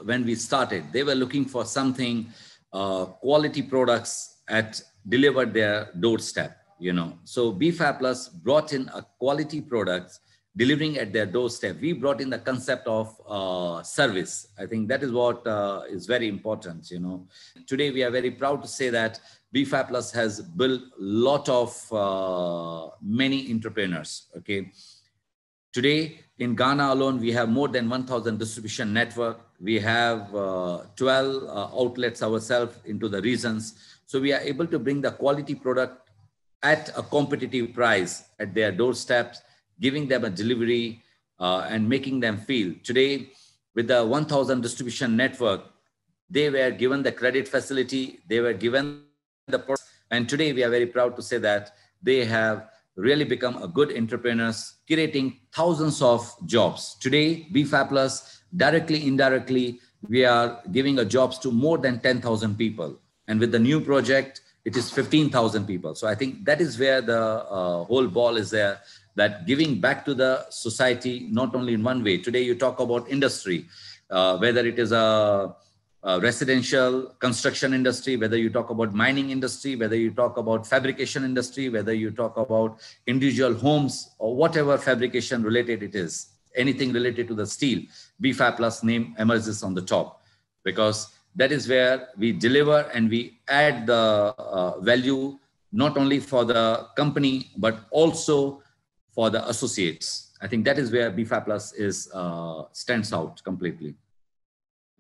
when we started, they were looking for something, quality products at delivered their doorstep, you know. So BFAP Plus brought in a quality products delivering at their doorstep. We brought in the concept of service. I think that is what is very important, you know. Today, we are very proud to say that BFAP Plus has built a lot of many entrepreneurs, okay. Today, in Ghana alone, we have more than 1,000 distribution network. We have 12 outlets ourselves into the regions. So we are able to bring the quality product at a competitive price at their doorsteps, giving them a delivery and making them feel. Today, with the 1,000 distribution network, they were given the credit facility, they were given the products, and today we are very proud to say that they have really become a good entrepreneurs, creating thousands of jobs. Today, BFAP Plus, directly, indirectly, we are giving a jobs to more than 10,000 people. And with the new project, it is 15,000 people. So I think that is where the whole ball is there, that giving back to the society, not only in one way. Today, you talk about industry, whether it is a residential construction industry, whether you talk about mining industry, whether you talk about fabrication industry, whether you talk about individual homes or whatever fabrication related it is, anything related to the steel, BFAP Plus name emerges on the top, because that is where we deliver and we add the value, not only for the company, but also for the associates. I think that is where BFAP Plus is stands out completely.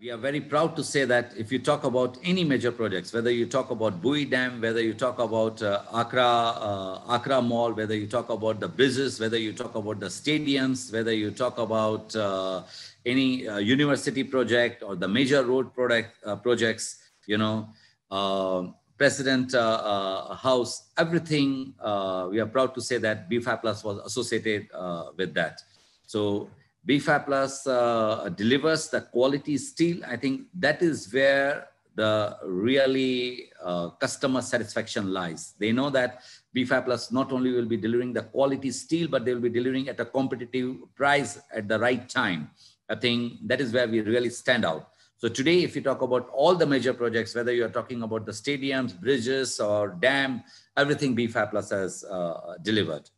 We are very proud to say that if you talk about any major projects, whether you talk about Bui Dam, whether you talk about Accra Mall, whether you talk about the bridges, whether you talk about the stadiums, whether you talk about any university project or the major road projects, you know, President House, everything, we are proud to say that BFAP Plus was associated with that. So BFAP Plus delivers the quality steel. I think that is where the really customer satisfaction lies. They know that BFAP Plus not only will be delivering the quality steel, but they will be delivering at a competitive price at the right time. I think that is where we really stand out. So today, if you talk about all the major projects, whether you are talking about the stadiums, bridges, or dam, everything BFAP Plus has delivered.